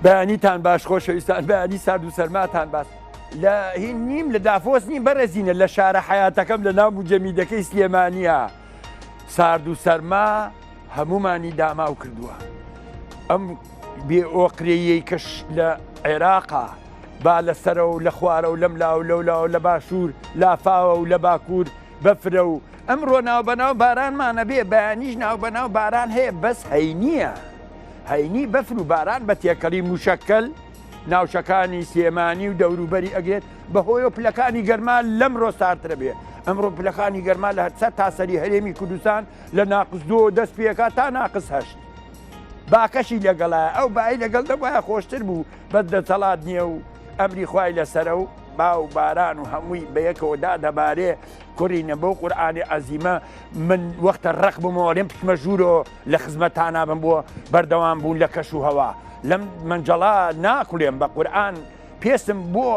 بەیانیتان باش خۆشەویستان، بەیانی سارد و سەرماتان باش. لە هین نیم لە دافۆس نیم بەرەزینە لە شارە حیاتەکەم لە ناو جەمیدەکەی سلێمانیە. سارد و سەرما هەمومانی داماو کردووە. ئەم بێ ئۆقرەیەی کەش لە عێراقا با لەسەرە و لە خوارە و لەم لاو لەولاوە لە باشوور لافاوە و لە باکوور بەفرە و ئەمڕۆ ناو بەناو بارانمانە بێ بەیانیش ناو بەناو باران هەیە بەس هەینیە. هەینی بەفر و باران بە تێکەڵی موشەکەل ناوچەکانی سلێمانی و دەوروبەری ئەگرێت بەهۆی پلەکانی گەرما لەمڕۆ سارترە بێ. ئەمڕۆ پلەکانی گەرما لە 100 تا سەری هەرێمی کوردستان لە ناقص 2 دەست پێکات تا ناقص 8. باکەشی لەگەڵایە ئەو بای لەگەڵ دەبایە خۆشتر بوو بەس دەسەڵات نییە و ئەمری خوای لەسەرە و باو باران و هەمووی بەیەکەوەدا دەبارێ کوڕینە بەو قورئانی عەزیمە من وەختە ڕق بوومەوە لێم پشمە ژوورەوە لە خزمەتانە بم بۆ بەردەوام بوون لە کەش و هەوا لەم منجەڵا ناکولێم بە قورئان پێسم بۆ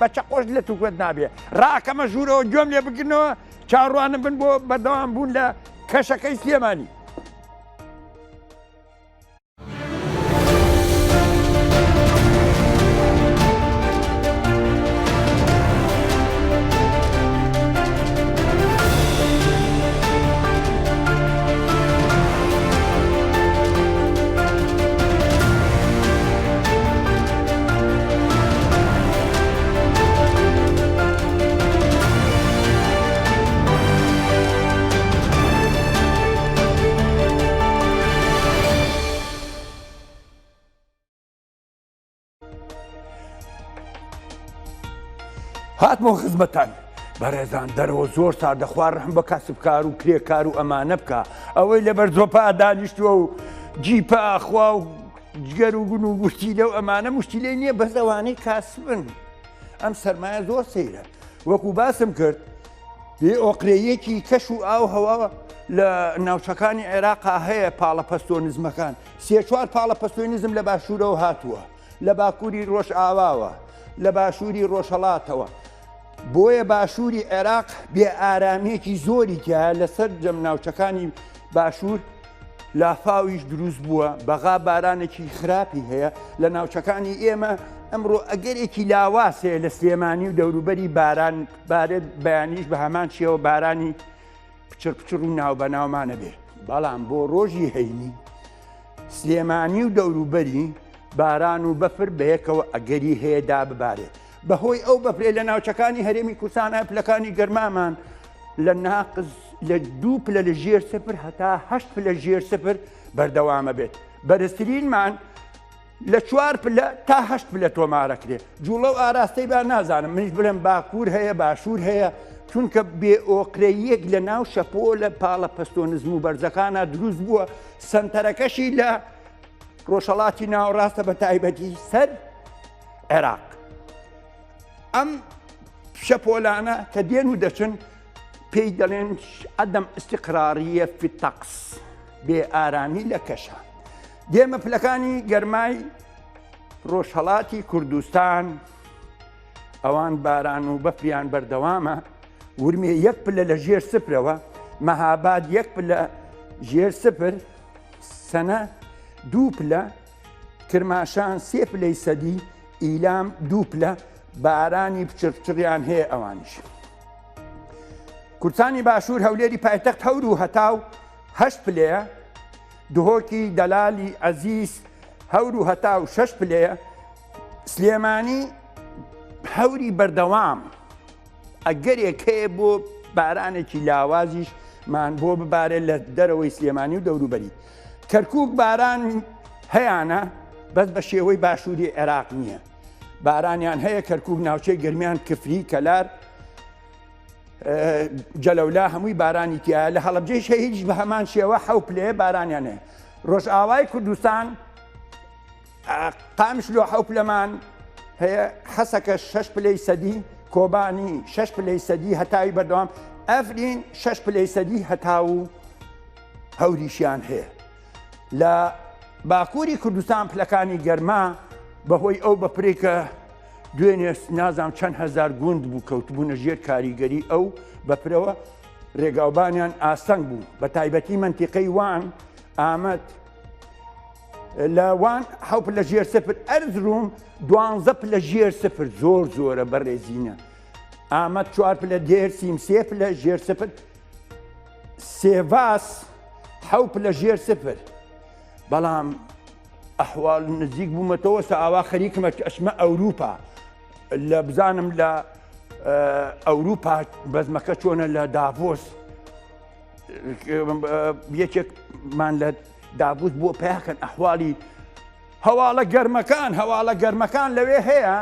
بەچە قۆش لە تووکوێت نابێ ڕاکەمە ژوورەوە گوێم لێ بگرنەوە چاڕوانم بن بۆ بەردەوام بوون لە کەشەکەی سلێمانی. هاتمەوە خزمەتان بەڕێزان دەرەوە زۆر ساردە خوار ڕەحم بە کاسبکار و کرێکار و ئەمانە بکە ئەوەی لەبەر زۆپا دانیشتووە و جیپە ئاخوا و جگەر و گون و گوشتی لەو ئەمانە مشتیلەی نییە بەس ئەوانەی کاسبن. ئەم سەرمایە زۆر سەیرە وەکو باسم کرد بێ ئۆقرەیەکی کەش و ئاو هەوا لە ناوچەکانی عێراقا هەیە پاڵە پەستۆنزمەکان 3-4 پاڵە پەستۆنزم لە باشوورەوە هاتووە لە باکووری ڕۆژ ئاواوە لە باشووری ڕۆژهەڵاتەوە. بۆیە باشووری عێراق بێ ئارامێکی زۆری تیا لەسەر جەم ناوچەکانی باشوور لافاویش دروست بووە بەغا بارانێکی خراپی هەیە لە ناوچەکانی ئێمە ئەمڕۆ ئەگەرێکی لاواسەیە لە سلێمانی و دەوروبەری باران بارێت بەیانیش بە هەمان شێوە بارانی پچر پچر و ناوبەناومانە بێ بەڵام بۆ ڕۆژی هەینی سلێمانی و دەوروبەری باران و بەفر بەیەکەوە ئەگەری هەیەدا ببارێت بەهۆی ئەو بەفرێ لە ناوچەکانی هەرێمی کوردستانە پلەکانی گەرمامان لە ناقز لە 2 پلە لە ژێر 0 هەتا 8 پلە ژێر 0 بەردەوامە بێت. بەرزترینمان لە 4 پلە تا 8 پلە تۆمارەکرێ. جوڵە و ئاراستەی با نازانم منیش بڵێم باکوور هەیە باشوور هەیە چونکە بێ ئۆقرەیەک لە ناو شەپۆ لە پاڵە پەستۆنزم و بەرزەکانە دروست بووە سنتەرەکەشی لە ڕۆژهەڵاتی ناوەڕاستە بە تایبەتی سەر عێراق. ئەم شەپۆلانە کە دێن و دەچن پێی دەڵێن عەدەم ئیستیقراریە فی الطەقس بێ ئارامی لە کەشە. دێمە پلەکانی گەرمای ڕۆژهەڵاتی کوردستان ئەوان باران و بەفریان بەردەوامە ورمێ 1 پلە لە ژێر 0ەوە مەهاباد 1 پلە ژێر 0 سەنە 2 پلە کرماشان 3 پلەی سەدی ئیلام 2 پلە بارانی پچڕیان هەیە ئەوانش. کوردستانی باشوور هەولێری پایتەخت هەور و هەتاو 8 پلەیە دهۆکی دەلالی عەزیز هەور و هەتاو 6 پلەیە سلێمانی هەوری بەردەوام ئەگەرێک هەیە بۆ بارانێکی لاوازیش مان بۆ ببارێت لە دەرەوەی سلێمانی و دەوروبەری. کەرکووک باران هەیانە بەس بە شێوەی باشووری عێراق نییە. بارانیان هەیە کەرکووک ناوچەی گەرمیان کفری کەلار جەلەولا هەمووی بارانی تایە لە هەڵەبجەیش هیچ بە هەمان شێوە 7 پلەیە بارانیان هەیە. ڕۆژئاوای کوردستان قامشلۆ 7 پلەمان هەیە حەسەکە 6 پلەی سەدی کۆبانی 6 پلەی سەدی هەتاوی بەردەوام ئەفرین 6 پلەی سەدی هەتاو و هەوریشیان هەیە. لە باکووری کوردستان پلەکانی گەرما بەهۆی ئەو بەپرێکە دوێنێ نازام چەند هەزار گوند بوو کەوتبوونە ژێر کاریگەری ئەو بەپرەوە ڕێگاوبانیان ئاسەنگ بوو بە تایبەتی منتیقەی وان ئامەد لەوان حەوت لە ژێر سفر ئەرزروم 12 لە ژێر سفر زۆر زۆرە بەڕێزینە ئامەد 4 لە دێرسیم 3 لە ژێر سفر سێڤاس 7 لە ژێر سفر بەڵام ئەحواڵ نزیک بوومەتەوە ئاوا خەریکمە ئەشمە ئەوروپا لە بزانم لە ئەوروپا بەزمەکە چۆنە لە داڤۆس یەکێکمان لە دابوس بۆ پێکەن ئەحواڵی هەواڵە گەرمەکان لەوێ هەیە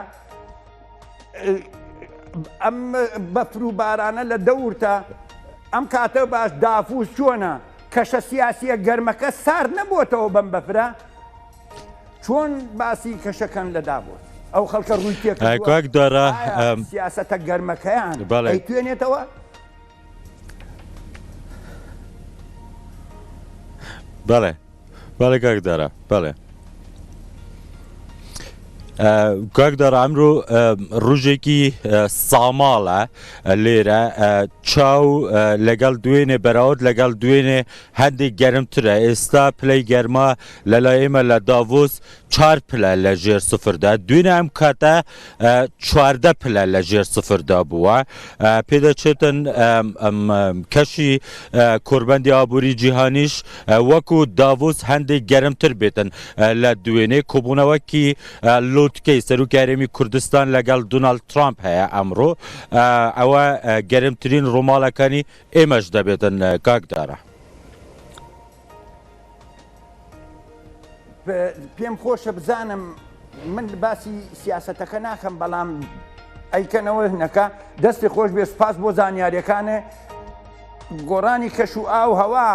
ئەم بەفر و بارانە لە دەورتە ئەم کاتە باش دافوس چۆنە کەشە سیاسیە گەرمەکە سارد نەبووتەوە بەم بەفرە چۆن باسی کەشەکەن لە دابوت ئەو خەڵکە ڕووی تێکدارە سیاسەتە گەرمەکەیان توێنێتەوە بەڵێ بەڵێ کاکدارە بەڵێ کاکدارە ئەمڕۆ ڕۆژێکی ساماڵە لێرە چاو لەگەڵ دوێنێ بەراورد لەگەڵ دوێنێ هەندێک گەرمترە ئێستا پلەی گەرما لەلای ئێمە لە داڤۆس 4 پلە لە ژێر سفردا دوێنێ ئەم کاتە 14 پلە لە ژێر سفردا بووە پێدەچێتن کەشی کۆربەندی ئابووری جیهانیش وەکو داڤۆس هەندێک گەرمتر بێتن لە دوێنێ کۆبوونەوەکی لۆتکەی سەرۆکیارێمی کوردستان لەگەڵ دۆناڵد ترامپ هەیە ئەمڕۆ ئەوە گەرمترین ڕۆماڵەکانی ئێمەش دەبێتن کاکدارە پێم خۆشە بزانم من باسی سیاسەتەکە ناکەم بەڵام ئەیکەنەوە هەنەکە دەستی خۆش بێ سپاس بۆ زانیاریەکانێ گۆڕانی کەش و ئاو هەوا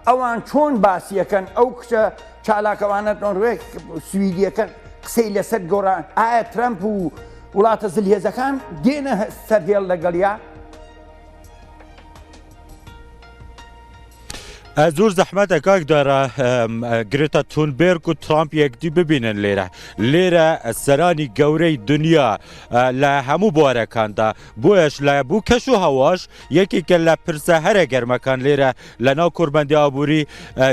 ئەوان چۆن باسیەکەن ئەو کچە چالاکەوانە نۆروێک سویدیەکە قسەی لەسەر گۆڕان ئایا ترامپ و وڵاتە زلهێزەکان دێنە سەرهێڵ لەگەڵیا زۆر زەحمەتە کاکدارە گرێتە تونبێرگ و ترامپ یەکدی ببینن لێرە سەرانی گەورەی دنیا لە هەموو بوارەکاندا بۆیش لە بوو کەش و هەواش یەکێکە لە پرسە هەرە گەرمەکان لێرە لە ناو کۆربەندی ئابووری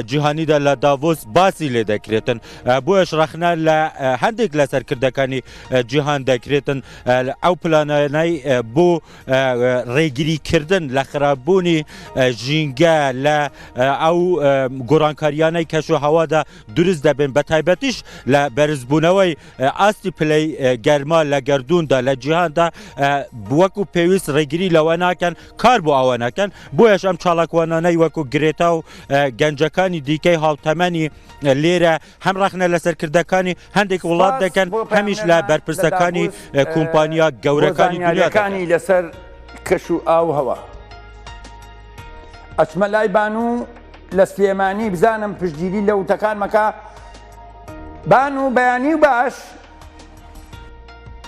جیهانیدا لە داڤۆس باسی لێ دەکرێتن بۆیش ڕەخنە لە هەندێک لە سەرکردەکانی جیهان دەکرێتن ئەو پلانانەی بۆ ڕێگیریکردن لە خراپبوونی ژینگە لە ئەو گۆڕانکاریانەی کەش و هەوادا دروست دەبن بە تایبەتیش لە بەرزبوونەوەی ئاستی پلەی گەرما لە گەردووندا لە جیهاندا وەکو پێویست ڕێگیری لەوە ناکەن کار بۆ ئەوە ناکەن بۆیەش ئەم چاڵکوانانەی وەکو گرێتا و گەنجەکانی دیکەی هاوتەمەنی لێرە هەم ڕەخنە لە سەرکردەکانی هەندێک وڵات دەکەن هەمیش لە بەرپرسەکانی کۆمپانیا گەورەکانی دنیاکانی لەسەر کەش و ئاو هەوا ئەچمە لای بانوو لە سلێمانی بزانم پشتگیری لە وتەکان مەکە بان و بەیانی و باش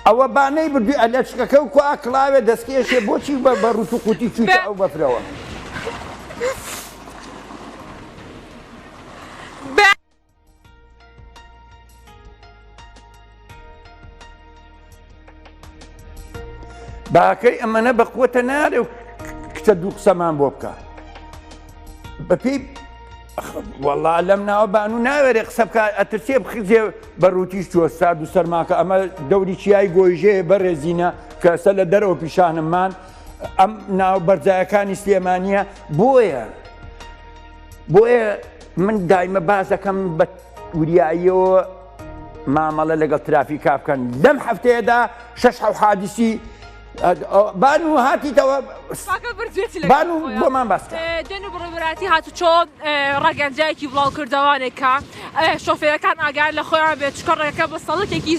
ئەوە بانەی بردووی ئەلەچکەکە و کو ئاکڵاوێ دەستکێشێ بۆچی بە ڕوت و قوتی چوتە ئەو بەفرەوە باکەی ئەمەنە بەقوتە نارێ و کچە دوو قسەمان بۆ بکە بەپێی وەڵا لەم ناوە بان و ناوێرێ قسە بکە ئەترسێ بخزێ بە ڕوتیش چۆ سارد و سەرماکە ئەمە دەوری چیای گۆیژەیە بەڕێزینە کە سە لە دەرەوە پیشانممان ئەم ناو بەرجایەکانی سلێمانیە بۆیە من دایمە بازەکەم بە وریاییەوە مامەڵە لەگەڵ ترافیکا بکەن لەم هەفتەیەدا 6 حادیسی بانو هاتیتەوە بانو بۆمان باسکە دێن و بڕێبەتی هاتو چۆن ڕەگەنجایەکی بڵاو کردوانێکە شۆفێرەکان ئاگار لە خۆیان بێت چکە ڕێەکە بەستەڵەتێکی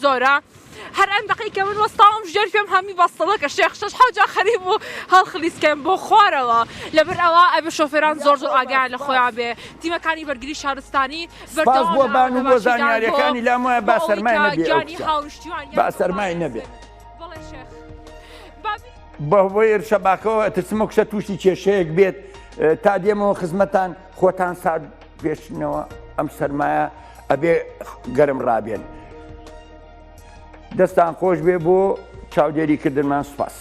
زۆرە هەر ئەم دقیقە من وەستاوم ژێر پێم هەمی بەستەڵەکە شێخ شەش حەوجا خەریب و هەڵخلیسکەم بۆ خوارەوە لەبەر ئەوە ئەبێ شۆفێران زۆر ئاگار لە خۆیان بێ تیمەکانی بەرگری شارستانی سپاس بۆ بانو بۆ زانیاریەکانی لام وایە با سەرمای نەبێ با سەرمای نەبێ بەهۆی شەباکەوە ترسمە کشە تووشی کێشەیەک بێت تا دێمەوە خزمەتان خۆتان سارد پێشنەوە ئەم سەرمایە ئەبێ گەرم ڕابێن دەستان خۆش بێ بۆ چاودێریکردنمان سوپاس